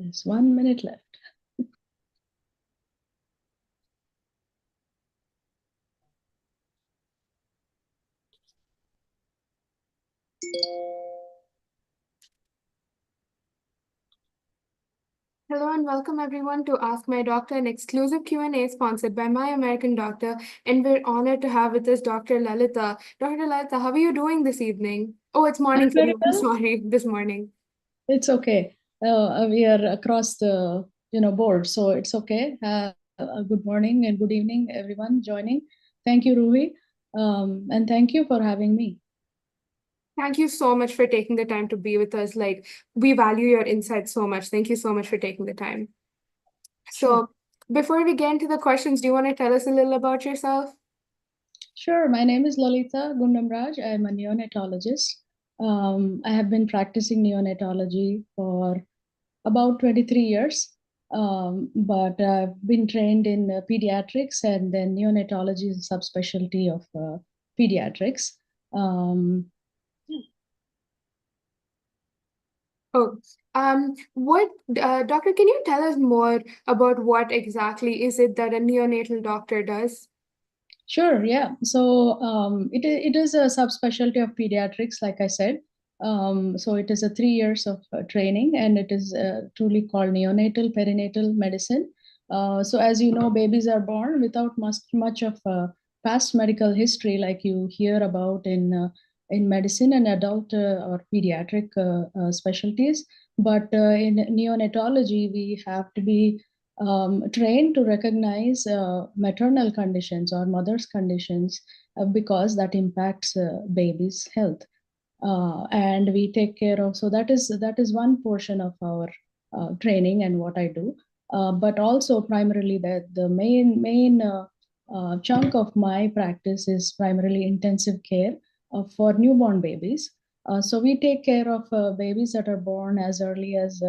There's 1 minute left. Hello and welcome everyone to Ask My Doctor, an exclusive Q&A sponsored by My American Doctor, and we're honored to have with us Dr. Lalitha. Dr. Lalitha, how are you doing this evening? Oh, it's morning I'm for very you. I'm well. sorry, this morning. It's okay. We are across the board, so it's okay. Good morning and good evening, everyone joining. Thank you, Ruhi, and thank you for having me. Thank you so much for taking the time to be with us. Like, we value your insights so much. Thank you so much for taking the time. Sure. So, before we get into the questions, do you want to tell us a little about yourself? Sure. My name is Lalitha Gundamraj. I'm a neonatologist. I have been practicing neonatology for about 23 years, but I've been trained in pediatrics, and then neonatology is a subspecialty of pediatrics. Um, Oh, doctor, can you tell us more about what exactly is it that a neonatal doctor does? Sure, yeah. So it is a subspecialty of pediatrics, like I said. So it is a 3 years of training, and it is truly called neonatal perinatal medicine. So as you know, babies are born without much of past medical history, like you hear about in medicine and adult or pediatric specialties. But in neonatology, we have to be trained to recognize maternal conditions or mother's conditions because that impacts baby's health. And we take care of, so that is one portion of our training and what I do. But also primarily the main chunk of my practice is primarily intensive care for newborn babies. So we take care of babies that are born as early as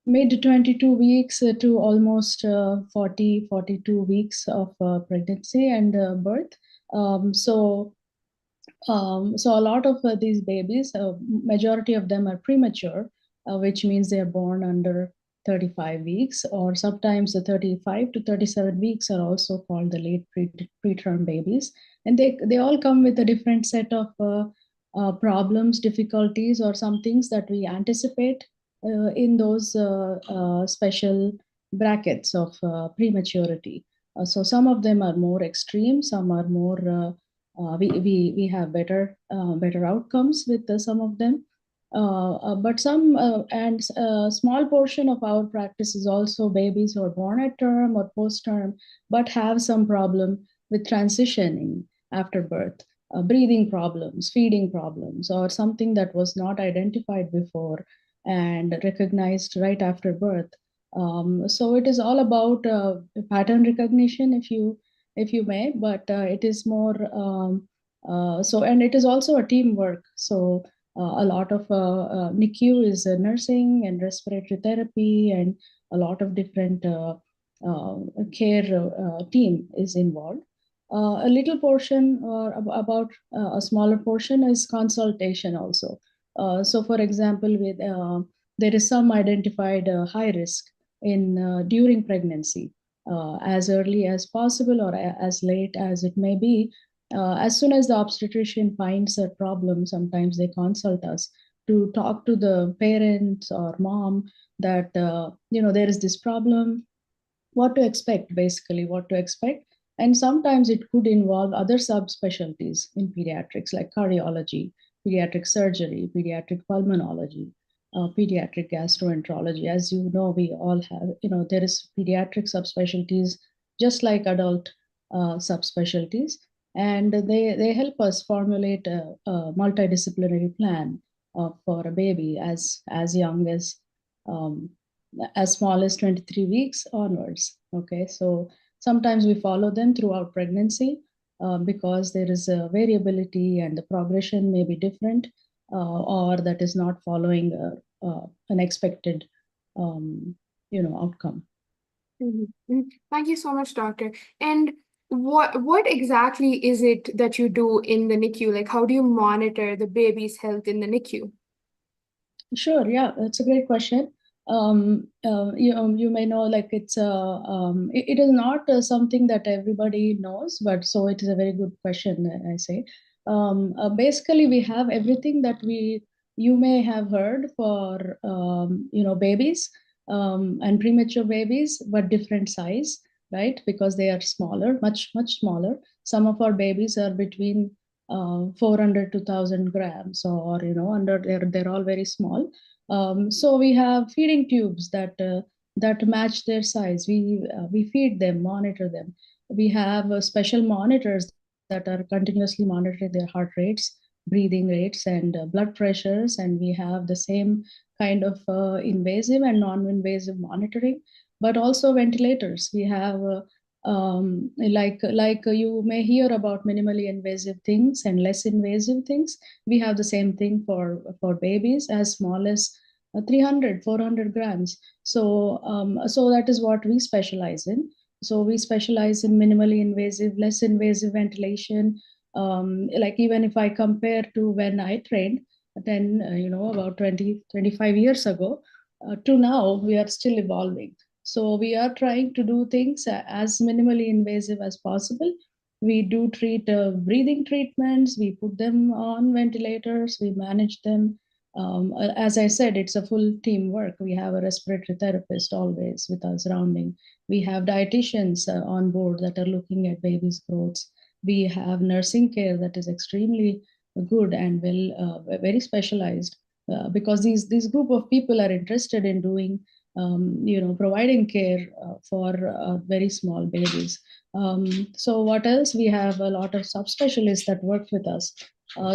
mid 22 weeks to almost 40 42 weeks of pregnancy and birth. Um, so um, so a lot of these babies, majority of them are premature, which means they are born under 35 weeks, or sometimes the 35 to 37 weeks are also called the late preterm babies. And they all come with a different set of problems, difficulties, or some things that we anticipate in those special brackets of prematurity. So some of them are more extreme, some are more we have better outcomes with some of them. But some and small portion of our practice is also babies who are born at term or post term, but have some problem with transitioning after birth, breathing problems, feeding problems, or something that was not identified before and recognized right after birth. So it is all about pattern recognition, if you may, but it is more and it is also a teamwork. So a lot of NICU is nursing and respiratory therapy, and a lot of different care team is involved. A little portion, or about a smaller portion, is consultation also. So, for example, there is some identified high risk in during pregnancy, as early as possible or as late as it may be. As soon as the obstetrician finds a problem, sometimes they consult us to talk to the parents or mom that there is this problem, what to expect, basically what to expect. And sometimes it could involve other subspecialties in pediatrics, like cardiology, pediatric surgery, pediatric pulmonology, pediatric gastroenterology. As you know, we all have, there is pediatric subspecialties just like adult subspecialties. And they help us formulate a multidisciplinary plan for a baby as young um, as small as 23 weeks onwards. Okay, so sometimes we follow them throughout pregnancy because there is a variability and the progression may be different, or that is not following an expected outcome. Mhm. Thank you so much, doctor. And what exactly is it that you do in the NICU? Like, how do you monitor the baby's health in the NICU? Sure, yeah, that's a great question. You may know, like it is not something that everybody knows, but so it is a very good question, I say. Basically, we have everything that you may have heard for babies and premature babies, but different size, right? Because they are smaller, much smaller. Some of our babies are between 400 to 1,000 grams, or under they're all very small. So we have feeding tubes that match their size. We feed them, monitor them. We have special monitors that are continuously monitoring their heart rates, breathing rates, and blood pressures. And we have the same kind of invasive and non-invasive monitoring, but also ventilators. We have like you may hear about minimally invasive things and less invasive things. We have the same thing for babies as small as 300 400 grams. So that is what we specialize in. So we specialize in minimally invasive, less invasive ventilation. Like even if I compare to when I trained, then about 20 25 years ago, to now, we are still evolving. So we are trying to do things as minimally invasive as possible. We do treat breathing treatments. We put them on ventilators. We manage them. As I said, it's a full teamwork. We have a respiratory therapist always with us rounding. We have dietitians on board that are looking at babies' growths. We have nursing care that is extremely good and very specialized, because these group of people are interested in doing, providing care for very small babies. So what else? We have a lot of subspecialists that work with us.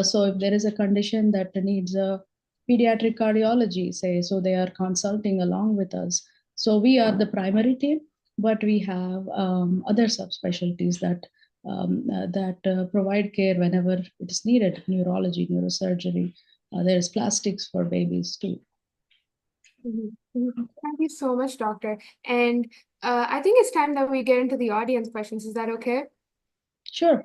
So if there is a condition that needs a pediatric cardiology, say, so they are consulting along with us. So we are the primary team, but we have other subspecialties that provide care whenever it is needed: neurology, neurosurgery. There's plastics for babies too. Thank you so much, Doctor. And I think it's time that we get into the audience questions. Is that okay? Sure.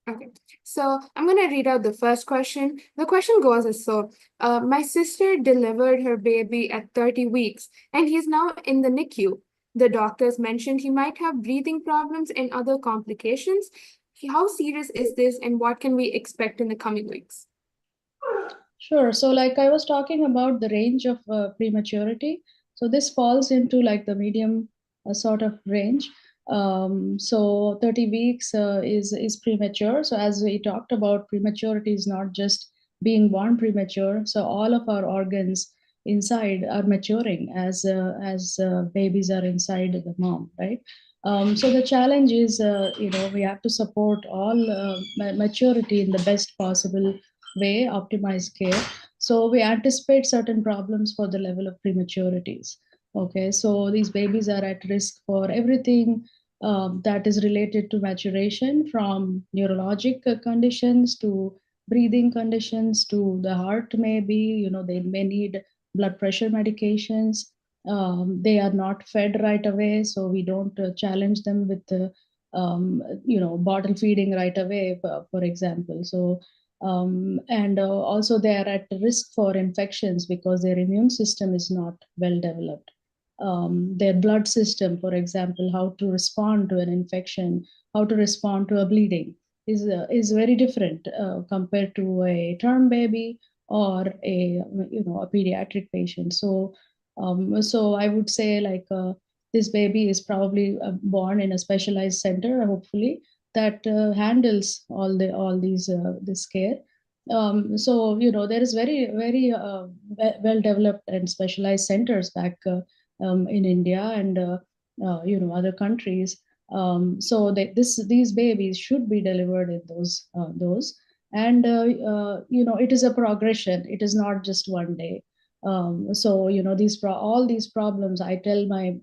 Okay, so I'm going to read out the first question. The question goes as so. My sister delivered her baby at 30 weeks, and he's now in the NICU. The doctors mentioned he might have breathing problems and other complications. How serious is this, and what can we expect in the coming weeks? Sure. So, like I was talking about the range of prematurity, so this falls into like the medium sort of range. So 30 weeks is premature. So as we talked about, prematurity is not just being born premature. So all of our organs inside are maturing as babies are inside the mom, right? So the challenge is, we have to support all maturity in the best possible way, optimize care. So we anticipate certain problems for the level of prematurities. Okay, so these babies are at risk for everything that is related to maturation, from neurologic conditions to breathing conditions to the heart. Maybe they may need blood pressure medications. They are not fed right away, so we don't challenge them with bottle feeding right away, for example. So and also they are at risk for infections because their immune system is not well developed. Their blood system, for example, how to respond to an infection, how to respond to a bleeding, is very different compared to a term baby or a pediatric patient. So I would say, like, this baby is probably born in a specialized center, hopefully, that handles all these this care. So there is very well developed and specialized centers back in India and other countries. So these babies should be delivered in those. And it is a progression. It is not just one day. So all these problems, I tell my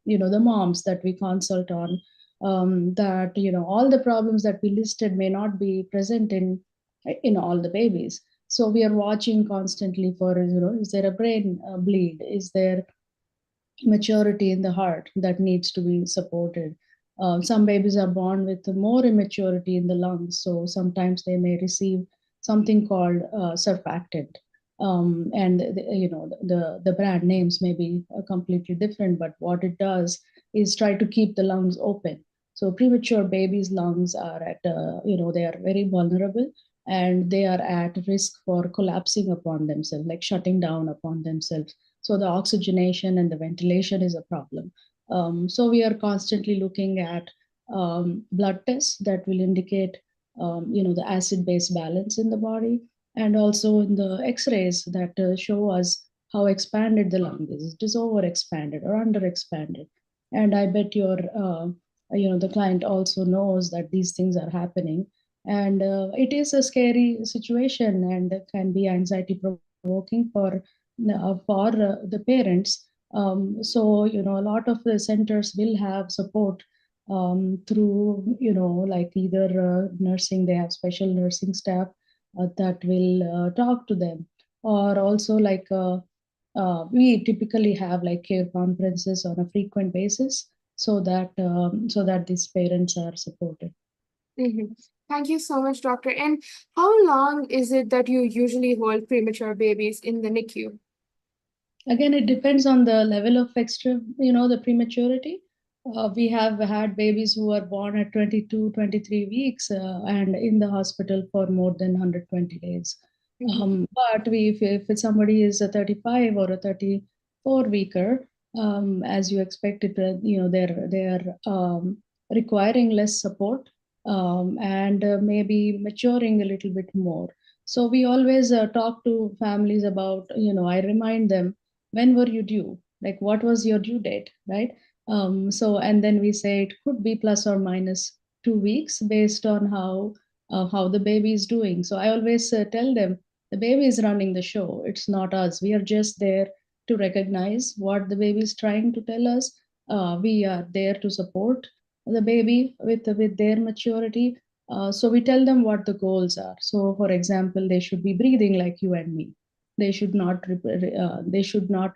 the moms that we consult on, that all the problems that we listed may not be present in all the babies. So we are watching constantly for, is there a brain bleed, is there maturity in the heart that needs to be supported. Some babies are born with more immaturity in the lungs, so sometimes they may receive something called surfactant. And the brand names may be completely different, but what it does is try to keep the lungs open. So premature babies' lungs are at they are very vulnerable, and they are at risk for collapsing upon themselves, like shutting down upon themselves. So the oxygenation and the ventilation is a problem. So we are constantly looking at blood tests that will indicate the acid base balance in the body, and also in the x-rays that show us how expanded the lung is. It is over expanded or under expanded. And I bet the client also knows that these things are happening. And it is a scary situation and can be anxiety provoking for the parents. So a lot of the centers will have support through like either nursing. They have special nursing staff that will talk to them, or also like we typically have like care conferences on a frequent basis, so that these parents are supported. Mhm. Thank you so much, doctor. And how long is it that you usually hold premature babies in the NICU? Again, it depends on the level of the prematurity. We have had babies who are born at 22, 23 weeks and in the hospital for more than 120 days. Mhm. But if somebody is a 35 or a 34 weeker, as you expect it, they're requiring less support, and maybe maturing a little bit more. So we always talk to families about, I remind them, when were you due? Like, what was your due date, right? And then we say it could be plus or minus 2 weeks based on how the baby is doing. So I always tell them the baby is running the show. It's not us. We are just there to recognize what the baby is trying to tell us. We are there to support the baby with their maturity. So we tell them what the goals are. So, for example, they should be breathing like you and me. They should not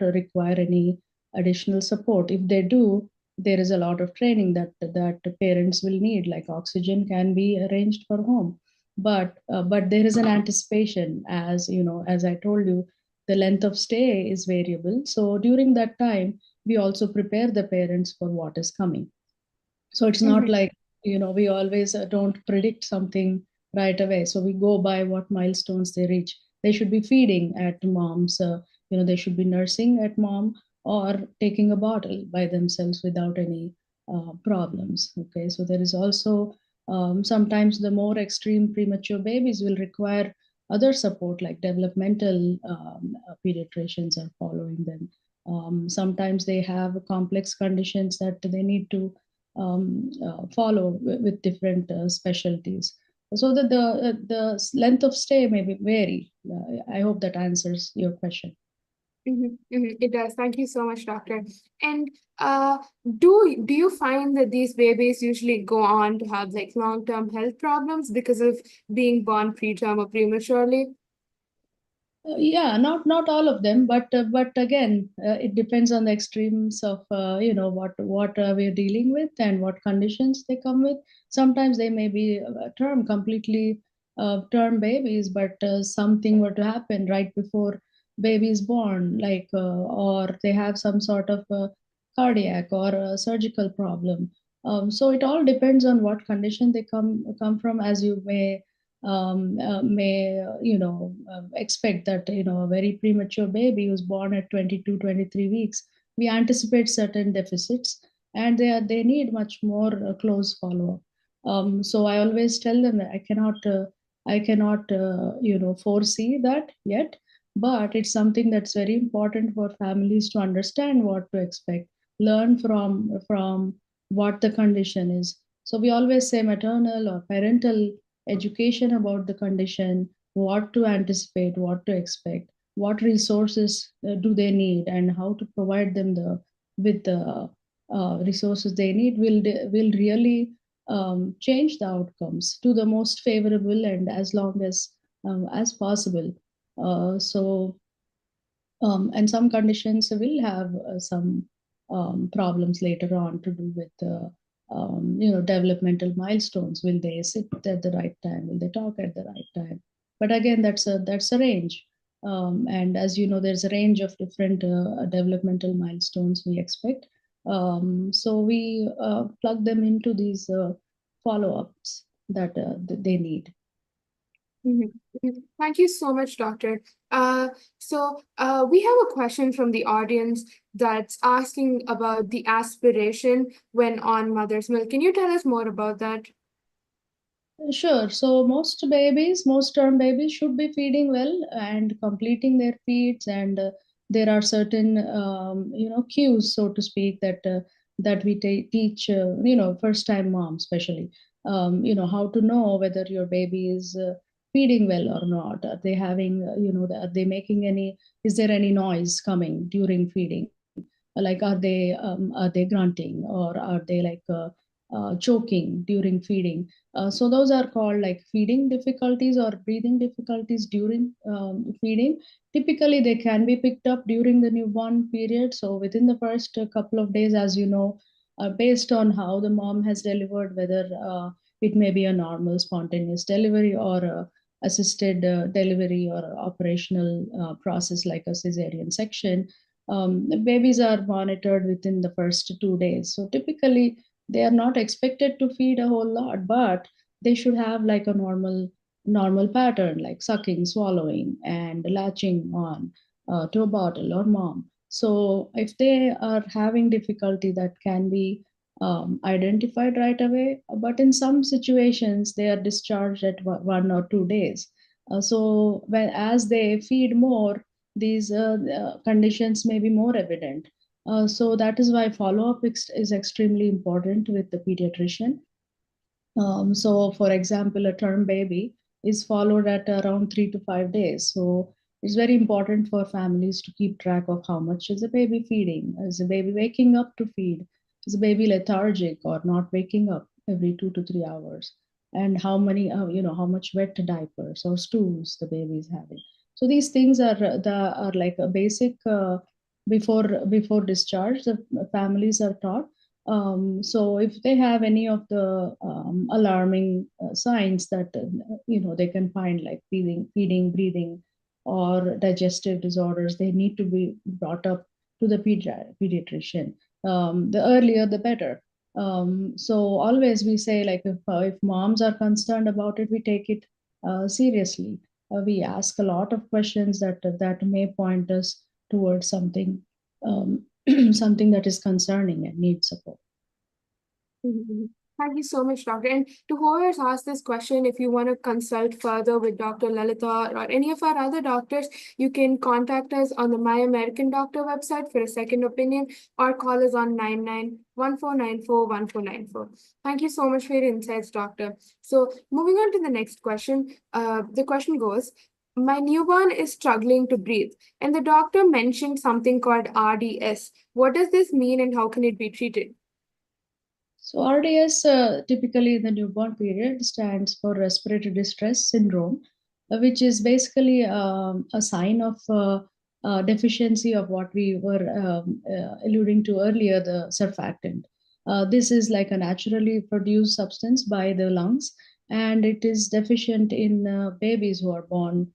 require any additional support. If they do, there is a lot of training that parents will need, like oxygen can be arranged for home. But there is an anticipation, as as I told you, the length of stay is variable. So during that time, we also prepare the parents for what is coming. So it's not Mhm. like, we always don't predict something right away. So we go by what milestones they reach. They should be feeding at mom's, they should be nursing at mom, or taking a bottle by themselves without any problems. Okay, so there is also sometimes the more extreme premature babies will require other support, like developmental pediatricians are following them. Sometimes they have complex conditions that they need to follow with different specialties, so that the length of stay may be vary. I hope that answers your question. It does. Thank you so much, doctor. And uh, do you find that these babies usually go on to have like long-term health problems because of being born preterm or prematurely? Yeah, not all of them, but again, it depends on the extremes of what we're dealing with and what conditions they come with. Sometimes they may be term completely term babies, but something were to happen right before baby is born, like or they have some sort of cardiac or a surgical problem. So it all depends on what condition they come from, as you may expect that a very premature baby who's born at 22, 23 weeks, we anticipate certain deficits, and they need much more close follow up. So I always tell them that I cannot foresee that yet, but it's something that's very important for families to understand what to expect, learn from what the condition is. So we always say maternal or parental education about the condition, what to anticipate, what to expect, what resources do they need, and how to provide them with the resources they need will really change the outcomes to the most favorable and as long as possible. And some conditions will have some problems later on to do with developmental milestones. Will they sit at the right time? Will they talk at the right time? But again, that's a range. And as you know, there's a range of different developmental milestones we expect. So we plug them into these follow-ups that they need. Mhm. Mhm. Thank you so much, Doctor. We have a question from the audience that's asking about the aspiration when on mother's milk. Can you tell us more about that? Sure. So most term babies should be feeding well and completing their feeds, and there are certain cues, so to speak, that we teach first time moms, especially how to know whether your baby is feeding well or not. Are they having are they making any? Is there any noise coming during feeding? Like are they grunting, or are they like choking during feeding? So those are called like feeding difficulties or breathing difficulties during feeding. Typically, they can be picked up during the newborn period. So within the first couple of days, as you know, based on how the mom has delivered, whether it may be a normal spontaneous delivery or a assisted delivery or operational process like a cesarean section. Babies are monitored within the first 2 days. So typically, they are not expected to feed a whole lot, but they should have like a normal pattern, like sucking, swallowing, and latching on to a bottle or mom. So if they are having difficulty, that can be identified right away. But in some situations, they are discharged at 1 or 2 days. So when as they feed more, these conditions may be more evident. So that is why follow-up is extremely important with the pediatrician. So, for example, a term baby is followed at around 3 to 5 days. So, it's very important for families to keep track of how much is the baby feeding. Is the baby waking up to feed? Is the baby lethargic or not waking up every 2 to 3 hours? And how many, how much wet diapers or stools the baby is having. So these things are like a basic before discharge. The families are taught. So if they have any of the alarming signs that they can find, like feeding, breathing, or digestive disorders, they need to be brought up to the pediatrician. The earlier, the better. So always we say, like, if moms are concerned about it, we take it seriously. We ask a lot of questions that may point us towards something, something that is concerning and needs support. Mhm. Thank you so much, Doctor. And to whoever's asked this question, if you want to consult further with Dr. Lalitha or any of our other doctors, you can contact us on the My American Doctor website for a second opinion or call us on 9914941494. Thank you so much for your insights, Doctor. So, moving on to the next question, the question goes, my newborn is struggling to breathe, and the doctor mentioned something called RDS. What does this mean and how can it be treated? So RDS, typically in the newborn period, stands for respiratory distress syndrome, which is basically a sign of deficiency of what we were alluding to earlier, the surfactant. This is like a naturally produced substance by the lungs, and it is deficient in babies who are born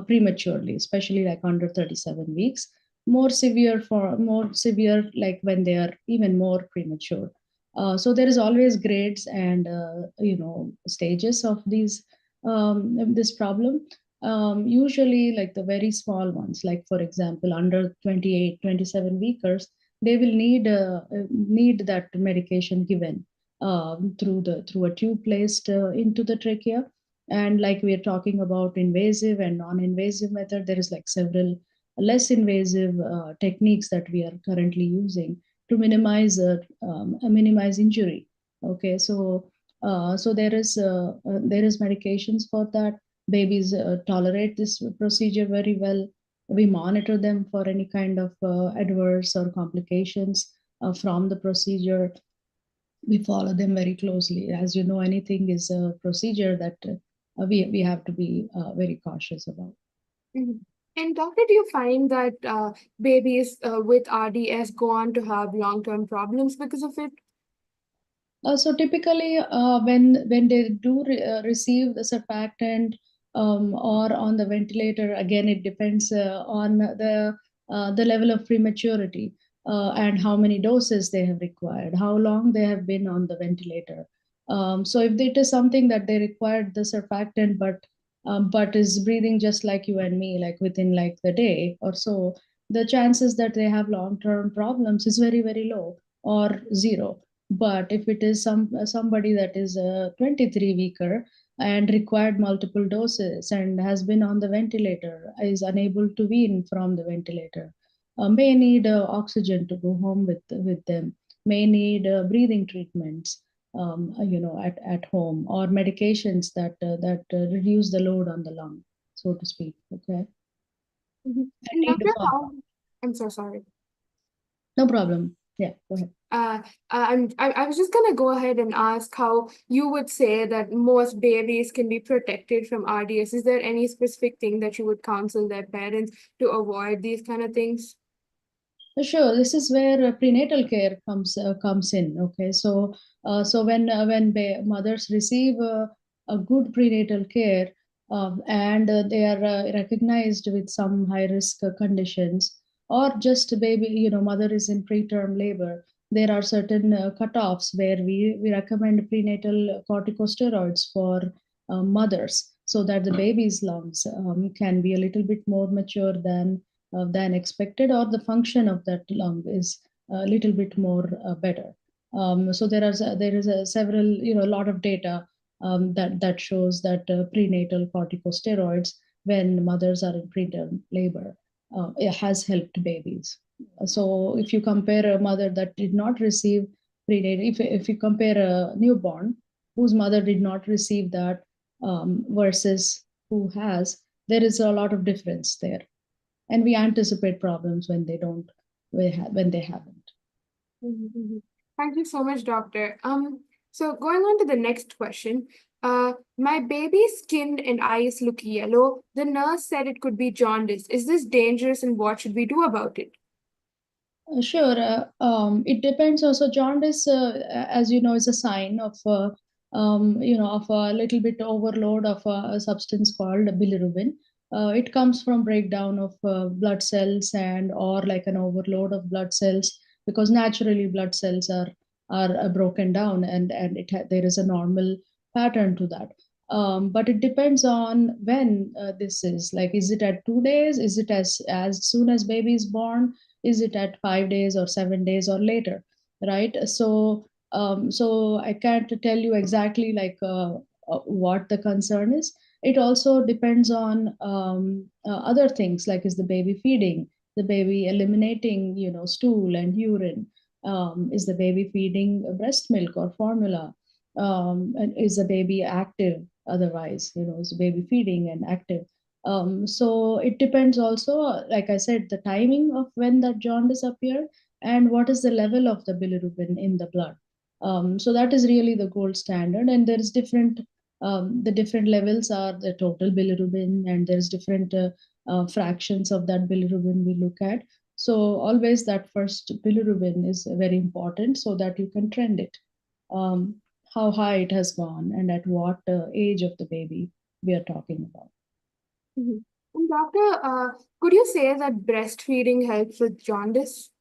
prematurely, especially like under 37 weeks. More severe, like when they are even more premature. So there is always grades and stages of this problem. Usually, like the very small ones, like for example, under 28, 27 weekers, they will need that medication given through a tube placed into the trachea. And like we are talking about invasive and non-invasive method, there is like several less invasive techniques that we are currently using to minimize injury. Okay, so there is medications for that. Babies tolerate this procedure very well. We monitor them for any kind of adverse or complications from the procedure. We follow them very closely. As you know, anything is a procedure that we have to be very cautious about. Mhm. And doctor, do you find that babies with RDS go on to have long-term problems because of it? So typically, when they do receive the surfactant, or on the ventilator. Again, it depends on the level of prematurity and how many doses they have required, how long they have been on the ventilator. So if it is something that they required the surfactant, but is breathing just like you and me, like within like the day or so, the chances that they have long-term problems is very, very low or zero. But if it is somebody that is 23 weeker and required multiple doses and has been on the ventilator, is unable to wean from the ventilator, may need oxygen to go home with them, may need breathing treatments, at home, or medications that reduce the load on the lung, so to speak. Okay, Mhm. and And need to Doctor, follow. I'm so sorry. No problem. Yeah, go ahead. I was just gonna go ahead and ask how you would say that most babies can be protected from RDS. Is there any specific thing that you would counsel their parents to avoid these kind of things? Sure, this is where prenatal care comes in. Okay, so when mothers receive a good prenatal care, and they are recognized with some high risk conditions, or just baby, mother is in preterm labor, there are certain cutoffs where we recommend prenatal corticosteroids for mothers, so that the baby's lungs can be a little bit more mature than expected, or the function of that lung is a little bit more better. So there is several, a lot of data that shows that prenatal corticosteroids, when mothers are in preterm labor, it has helped babies. So if you compare a mother that did not receive prenatal, if you compare a newborn whose mother did not receive that versus who has, there is a lot of difference there, and we anticipate problems when they don't, when they haven't. Mhm, mhm. Thank you so much, Doctor. So going on to the next question. My baby's skin and eyes look yellow. The nurse said it could be jaundice. Is this dangerous and what should we do about it? Sure. It depends also. Jaundice, as you know, is a sign of, of a little bit overload of a substance called bilirubin. It comes from breakdown of blood cells, and or like an overload of blood cells, because naturally blood cells are broken down, and there is a normal pattern to that. But it depends on when this is. Like, is it at 2 days? Is it as soon as baby is born? Is it at 5 days or 7 days or later, right? So I can't tell you exactly like what the concern is. It also depends on other things, like is the baby feeding, the baby eliminating, stool and urine, is the baby feeding breast milk or formula, and is the baby active, otherwise, is the baby feeding and active. So it depends also, like I said, the timing of when that jaundice appeared, and what is the level of the bilirubin in the blood. So that is really the gold standard, and there is different. The different levels are the total bilirubin, and there's different fractions of that bilirubin we look at. So always that first bilirubin is very important, so that you can trend it, um, how high it has gone, and at what age of the baby we are talking about. Mhm. And Doctor, could you say that breastfeeding helps with jaundice?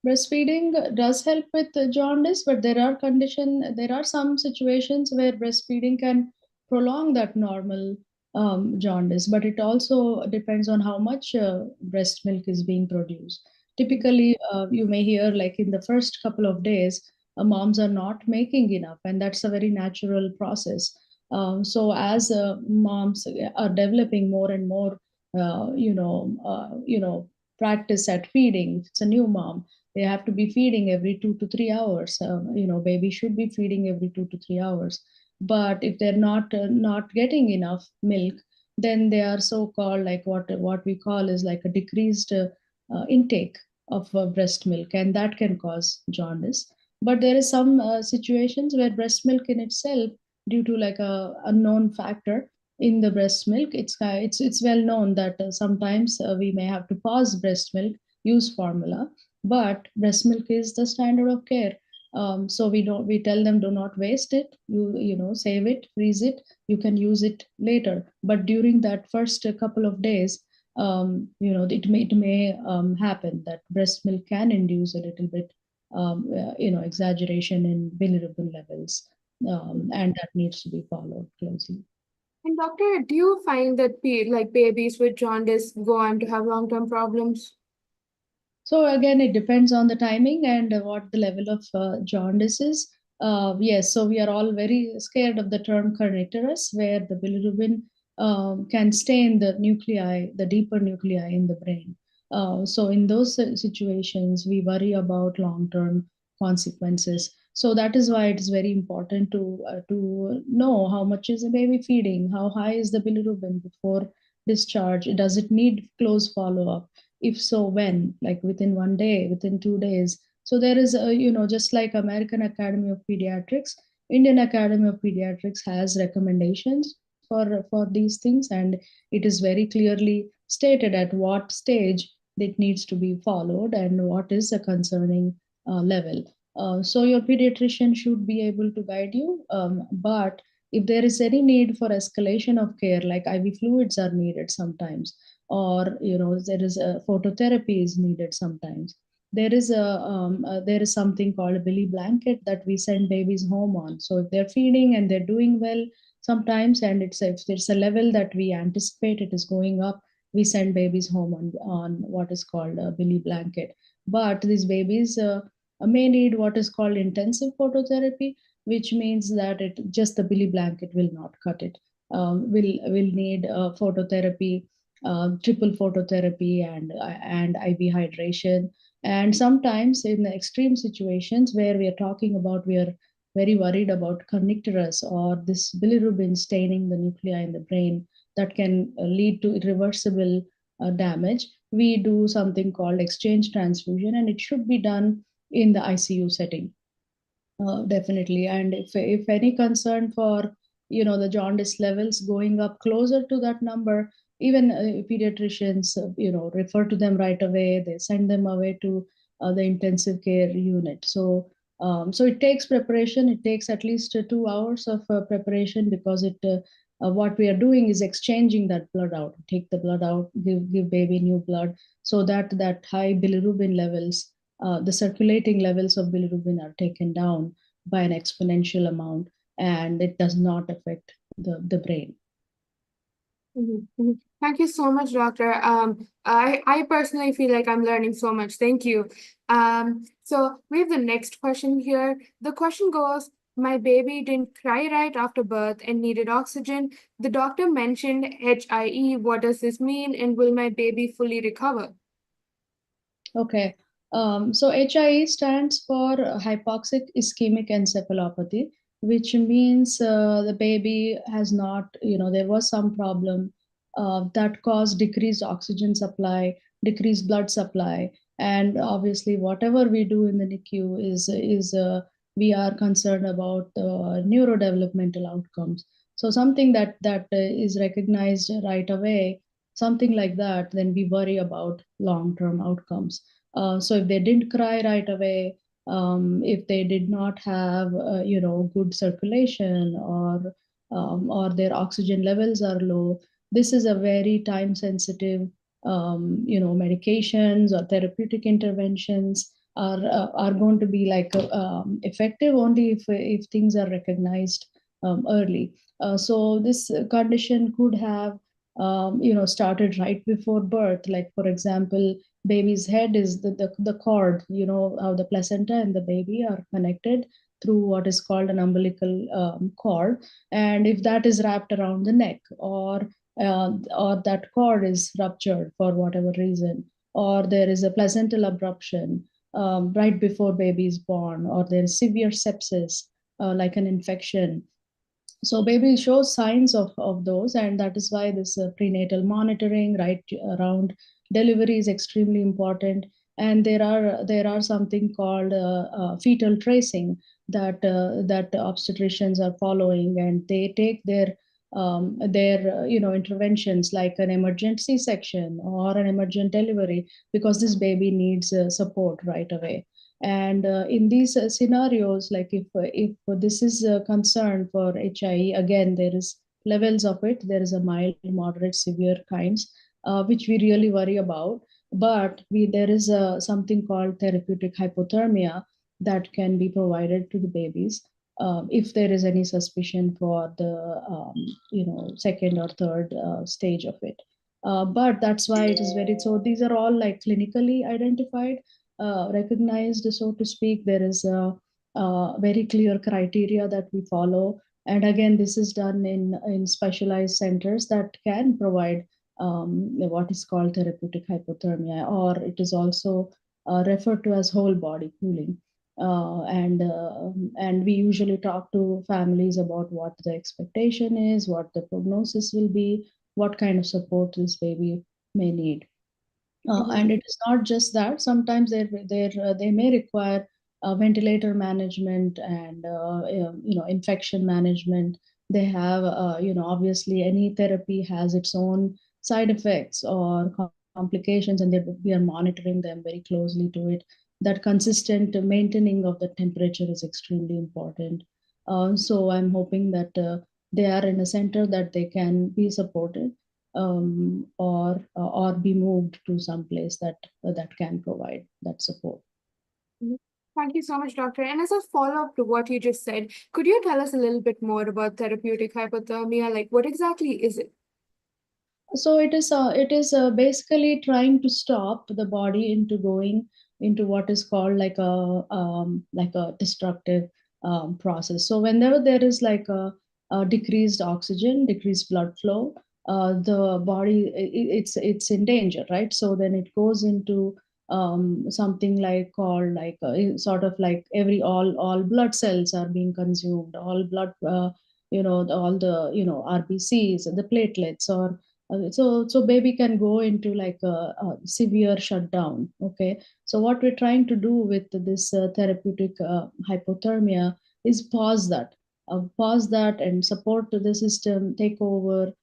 Breastfeeding does help with jaundice, but there are some situations where breastfeeding can prolong that normal jaundice, but it also depends on how much breast milk is being produced. Typically, you may hear like in the first couple of days, moms are not making enough, and that's a very natural process. So as moms are developing more and more, practice at feeding, if it's a new mom, they have to be feeding every 2 to 3 hours. Baby should be feeding every 2 to 3 hours. But if they're not getting enough milk, then they are so called, like what we call is like a decreased intake of breast milk, and that can cause jaundice. But there is some situations where breast milk in itself, due to like a unknown factor in the breast milk, it's well known that sometimes we may have to pause breast milk, use formula, but breast milk is the standard of care. So we tell them, do not waste it. Save it, freeze it. You can use it later. But during that first couple of days, it may happen that breast milk can induce a little bit, exaggeration in bilirubin levels, and that needs to be followed closely. And doctor, do you find that babies with jaundice go on to have long-term problems? So again, it depends on the timing and what the level of jaundice is. Yes, so we are all very scared of the term kernicterus, where the bilirubin can stain the nuclei, the deeper nuclei in the brain. So in those situations, we worry about long-term consequences. So that is why it is very important to know how much is the baby feeding, how high is the bilirubin before discharge. Does it need close follow-up? If so, when? Like within 1 day, within 2 days? So there is just like American Academy of Pediatrics, Indian Academy of Pediatrics has recommendations for these things, and it is very clearly stated at what stage it needs to be followed and what is a concerning level. So your pediatrician should be able to guide you, but if there is any need for escalation of care, like IV fluids are needed sometimes, or there is a phototherapy is needed sometimes. There is something called a billy blanket that we send babies home on. So if they're feeding and they're doing well sometimes, and if there's a level that we anticipate it is going up, we send babies home on what is called a billy blanket. But these babies may need what is called intensive phototherapy, which means that it just the billy blanket will not cut it. Will need phototherapy, triple phototherapy, and IV hydration. And sometimes in the extreme situations where we are talking about, we are very worried about kernicterus or this bilirubin staining the nuclei in the brain that can lead to irreversible damage. We do something called exchange transfusion, and it should be done in the ICU setting. Definitely. And if any concern for the jaundice levels going up closer to that number, even pediatricians refer to them right away. They send them away to the intensive care unit. So it takes preparation. It takes at least 2 hours of preparation, because what we are doing is exchanging that blood out. Take the blood out, give baby new blood, so that high bilirubin levels, the circulating levels of bilirubin are taken down by an exponential amount, and it does not affect the brain. Mhm, mhm. Thank you so much, doctor. I personally feel like I'm learning so much. Thank you. So we have the next question here. The question goes, my baby didn't cry right after birth and needed oxygen. The doctor mentioned HIE. What does this mean? And will my baby fully recover? Okay. So HIE stands for hypoxic ischemic encephalopathy, which means the baby has not, there was some problem that caused decreased oxygen supply, decreased blood supply, and obviously whatever we do in the NICU is we are concerned about neurodevelopmental outcomes. So something that is recognized right away, something like that, then we worry about long-term outcomes. So if they didn't cry right away, if they did not have good circulation, or their oxygen levels are low, this is a very time sensitive, medications or therapeutic interventions are going to be like effective only if things are recognized early. So this condition could have started right before birth. Like for example, baby's head is the cord, how the placenta and the baby are connected through what is called an umbilical cord. And if that is wrapped around the neck, or that cord is ruptured for whatever reason, or there is a placental abruption right before baby is born, or there is severe sepsis, like an infection. So baby shows signs of those, and that is why this prenatal monitoring right around delivery is extremely important. And there are something called fetal tracing that obstetricians are following, and they take their interventions like an emergency section or an emergent delivery, because this baby needs support right away. And in these scenarios, like if this is a concern for HIE, again there is levels of it. There is a mild, moderate, severe kinds, which we really worry about. But there is something called therapeutic hypothermia that can be provided to the babies if there is any suspicion for the second or third stage of it. But that's why it is very, so these are all like clinically identified, recognized, so to speak. There is a very clear criteria that we follow. And again, this is done in specialized centers that can provide what is called therapeutic hypothermia, or it is also referred to as whole body cooling. And we usually talk to families about what the expectation is, what the prognosis will be, what kind of support this baby may need. And it is not just that. Sometimes they may require ventilator management and infection management. They have obviously any therapy has its own side effects or complications, and we are monitoring them very closely to it. That consistent maintaining of the temperature is extremely important. So I'm hoping that they are in a center that they can be supported, or be moved to some place that can provide that support. Thank you so much, Doctor. And as a follow-up to what you just said, could you tell us a little bit more about therapeutic hypothermia? Like, what exactly is it? So it is basically trying to stop the body into going into what is called like a destructive process. So whenever there is like a decreased oxygen, decreased blood flow, the body it's in danger, right? So then it goes into something like called like sort of like every all blood cells are being consumed, all blood all the RBCs and the platelets, or so baby can go into like a severe shutdown. Okay, so what we're trying to do with this therapeutic hypothermia is pause that and support to the system take over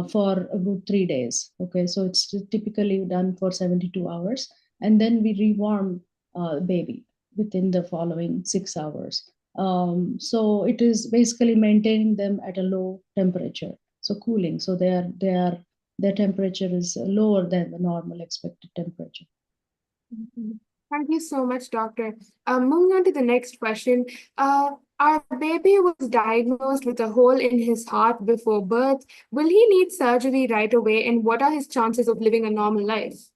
for a good 3 days. Okay, so it's typically done for 72 hours, and then we rewarm baby within the following 6 hours. So it is basically maintaining them at a low temperature, so cooling, so their temperature is lower than the normal expected temperature. Thank you so much, Doctor. Moving on to the next question. Our baby was diagnosed with a hole in his heart before birth. Will he need surgery right away? And what are his chances of living a normal life?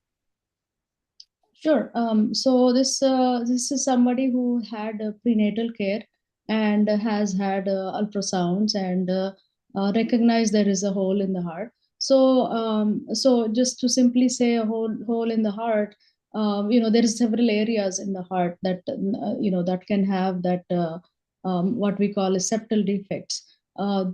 Sure. So this is somebody who had prenatal care and has had ultrasounds and recognized there is a hole in the heart. So just to simply say a hole in the heart, there is several areas in the heart that that can have that what we call as septal defects.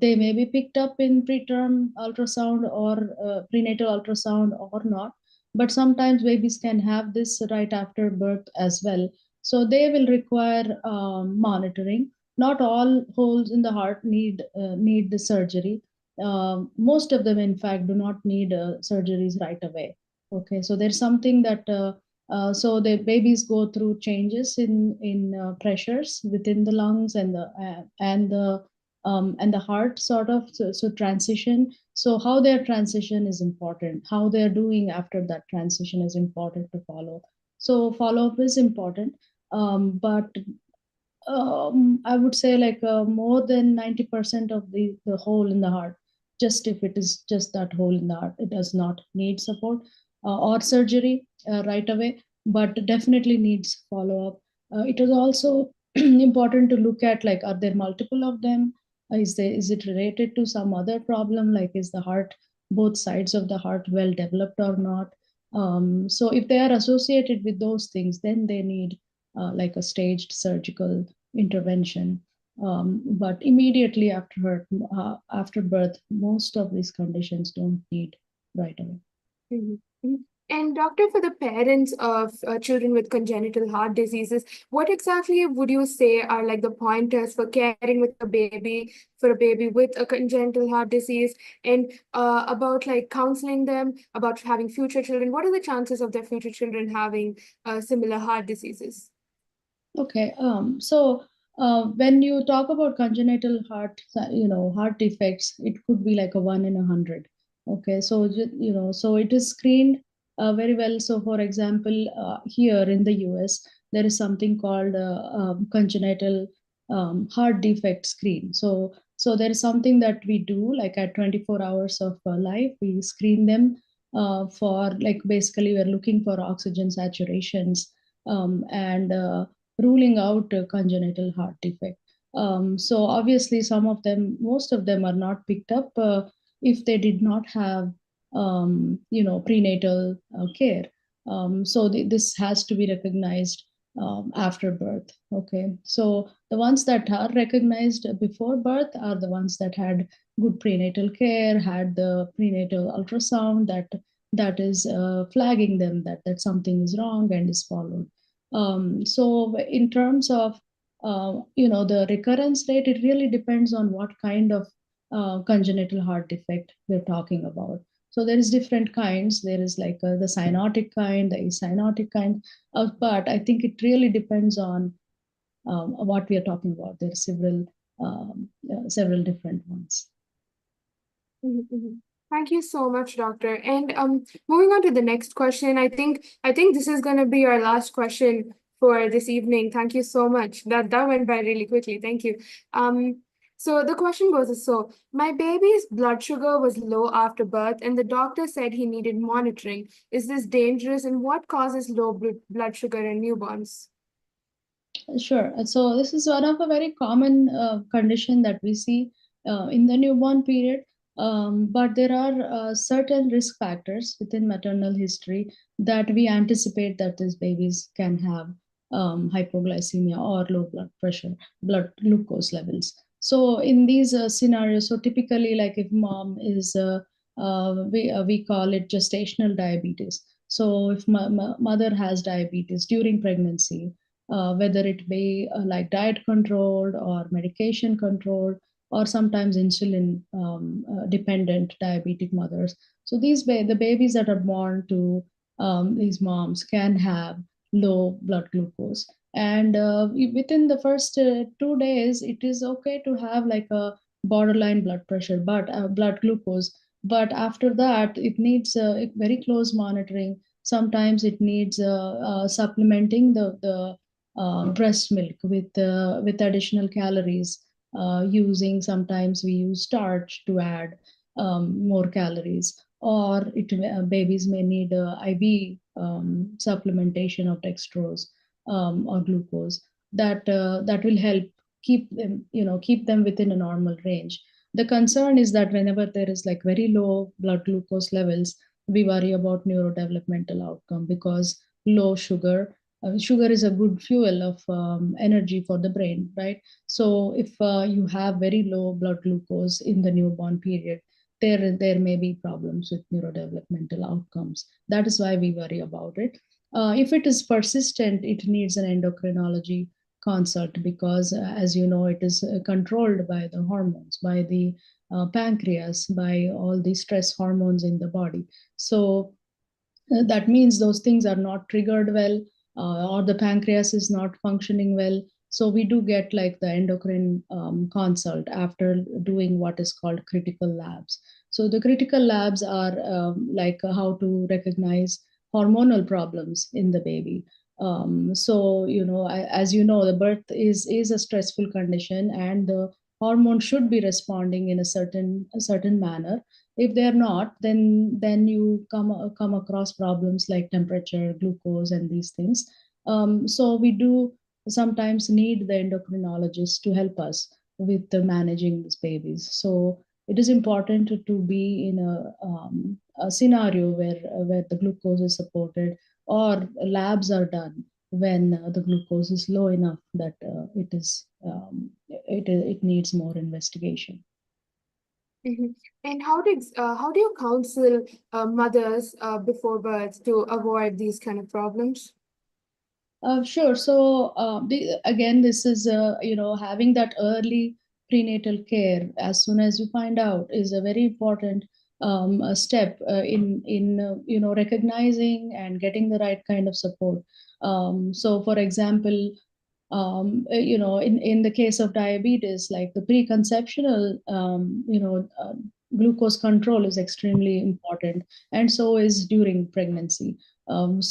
They may be picked up in preterm ultrasound or prenatal ultrasound or not, but sometimes babies can have this right after birth as well. So they will require monitoring. Not all holes in the heart need the surgery. Most of them, in fact, do not need surgeries right away. Okay, so there's something that so the babies go through changes in pressures within the lungs and the heart, sort of, so transition. So how their transition is important, how they're doing after that transition is important to follow. So follow up is important, but I would say like more than 90% of the hole in the heart, just if it is just that hole in the heart, it does not need support or surgery right away, but definitely needs follow up. It is also important to look at like, are there multiple of them? Is it related to some other problem? Like, is the heart, both sides of the heart, well developed or not? So if they are associated with those things, then they need like a staged surgical intervention. But immediately after birth, most of these conditions don't need right away. Mhm. And doctor, for the parents of children with congenital heart diseases, what exactly would you say are like the pointers for caring with a baby, for a baby with a congenital heart disease, and about like counseling them about having future children? What are the chances of their future children having similar heart diseases? Okay. When you talk about congenital heart, heart defects, it could be like a 1 in 100. Okay. So it is screened very well. So, for example, here in the US, there is something called congenital heart defect screen. So there is something that we do like at 24 hours of life, we screen them for like basically we're looking for oxygen saturations and ruling out congenital heart defect. So obviously, most of them are not picked up if they did not have, prenatal care. This has to be recognized after birth. Okay, so the ones that are recognized before birth are the ones that had good prenatal care, had the prenatal ultrasound that is flagging them that something is wrong and is followed. So in terms of the recurrence rate, it really depends on what kind of congenital heart defect we're talking about. So there is different kinds. There is like the cyanotic kind, the acyanotic kind, but I think it really depends on what we are talking about. There are several different ones. Mhm, mhm. Thank you so much, doctor. And moving on to the next question, I think this is going to be our last question for this evening. Thank you so much. That went by really quickly. Thank you. Um, so the question goes as so: my baby's blood sugar was low after birth, and the doctor said he needed monitoring. Is this dangerous, and what causes low blood sugar in newborns? Sure. So this is one of a very common condition that we see in the newborn period. But there are certain risk factors within maternal history that we anticipate that these babies can have hypoglycemia or low blood pressure, blood glucose levels. So in these scenarios, so typically, like if mom is, we call it gestational diabetes. So if mother has diabetes during pregnancy, whether it be like diet controlled or medication controlled, or sometimes insulin dependent diabetic mothers. So the babies that are born to these moms can have low blood glucose. And within the first 2 days, it is okay to have like a borderline blood pressure, but blood glucose. But after that, it needs very close monitoring. Sometimes it needs supplementing the breast milk with additional calories. Using sometimes we use starch to add more calories, or babies may need IV supplementation of dextrose or glucose that will help keep them within a normal range. The concern is that whenever there is like very low blood glucose levels, we worry about neurodevelopmental outcome because low sugar is a good fuel of energy for the brain, right? So if you have very low blood glucose in the newborn period, there may be problems with neurodevelopmental outcomes. That is why we worry about it. If it is persistent, it needs an endocrinology consult because, as you know, it is controlled by the hormones, by the pancreas, by all the stress hormones in the body. So that means those things are not triggered well, or the pancreas is not functioning well. So we do get like the endocrine consult after doing what is called critical labs. So the critical labs are like how to recognize hormonal problems in the baby. As you know, the birth is a stressful condition, and the hormone should be responding in a certain manner. If they're not, then you come across problems like temperature, glucose, and these things. So we do sometimes need the endocrinologist to help us with managing these babies. So it is important to be in a scenario where the glucose is supported or labs are done when the glucose is low enough that it needs more investigation. Mhm. And how do you counsel mothers before birth to avoid these kind of problems? Sure. So again, this is having that early prenatal care as soon as you find out is a very important step in recognizing and getting the right kind of support. So, for example, In the case of diabetes, like the preconceptional, glucose control is extremely important, and so is during pregnancy. Monitoring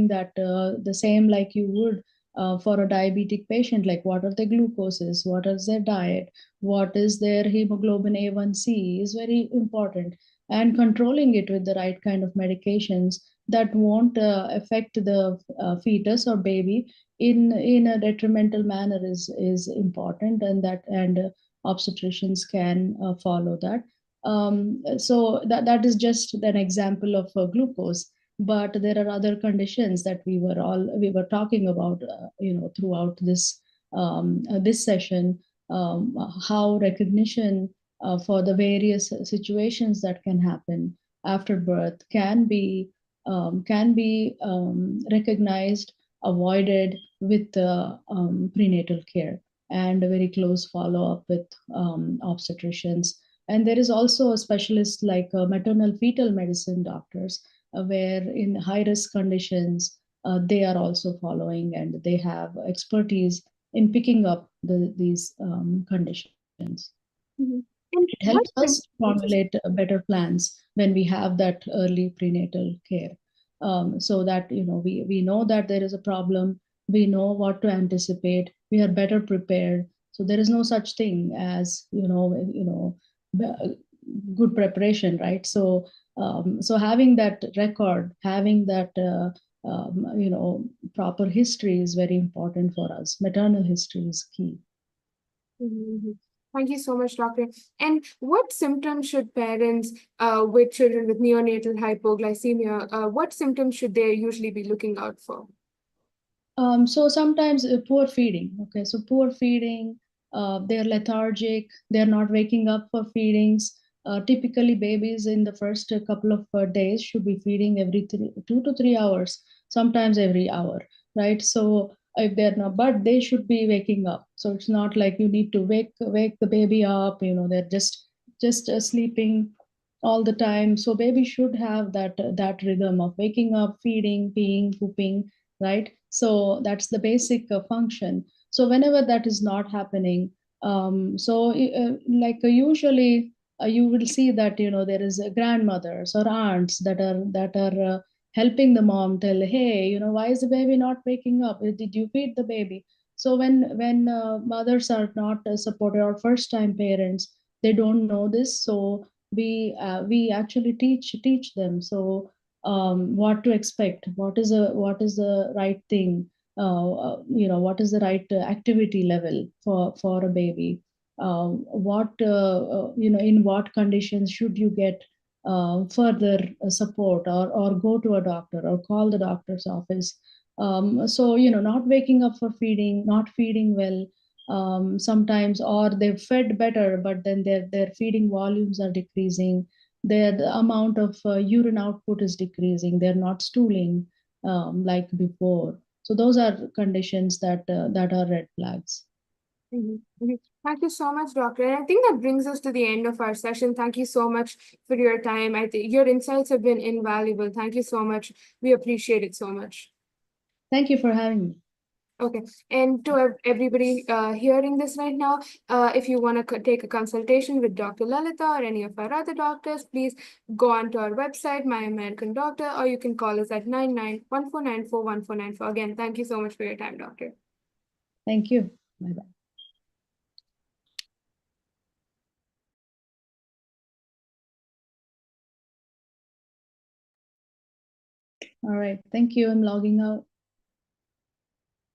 that the same like you would for a diabetic patient, like what are their glucoses, what is their diet, what is their hemoglobin A1C is very important, and controlling it with the right kind of medications that won't affect the fetus or baby in a detrimental manner is important, and obstetricians can follow that. So that is just an example of glucose, but there are other conditions that we were talking about throughout this session, how recognition for the various situations that can happen after birth can be recognized, avoided with prenatal care and a very close follow up with obstetricians. And there is also a specialist like maternal fetal medicine doctors, where in high risk conditions, they are also following and they have expertise in picking up these conditions. Mhm. And It what helps us symptoms? formulate better plans when we have that early prenatal care, so that we know that there is a problem, we know what to anticipate, we are better prepared. So there is no such thing as good preparation, right? So having that record, having that proper history is very important for us. Maternal history is key. Mhm. Thank you so much, doctor. And what symptoms should parents with children with neonatal hypoglycemia, what symptoms should they usually be looking out for? So sometimes poor feeding. Okay, so poor feeding, they're lethargic, they're not waking up for feedings. Typically, babies in the first couple of days should be feeding every 2 to 3 hours, sometimes every hour, right? So if they're not, but they should be waking up. So it's not like you need to wake the baby up. They're just sleeping all the time. So baby should have that rhythm of waking up, feeding, peeing, pooping, right? So that's the basic function. So whenever that is not happening, usually you will see that there is grandmothers or aunts that are helping the mom tell, hey, why is the baby not waking up? Did you feed the baby? So when mothers are not supported, or first time parents, they don't know this. So we actually teach them. So what to expect, what is the right thing, what is the right activity level for a baby, what in what conditions should you get further support, or go to a doctor or call the doctor's office. So not waking up for feeding, not feeding well, sometimes, or they've fed better but then their feeding volumes are decreasing, the amount of urine output is decreasing, they're not stooling like before. So those are conditions that are red flags. Mhm, mhm. Thank you so much, doctor. And I think that brings us to the end of our session. Thank you so much for your time. I think your insights have been invaluable. Thank you so much. We appreciate it so much. Thank you for having me. Okay, and to everybody hearing this right now, if you want to take a consultation with Dr. Lalitha or any of our other doctors, please go onto our website, My American Doctor, or you can call us at 9914941494. Again, thank you so much for your time, doctor. Thank you. Bye bye. All right, thank you. I'm logging out.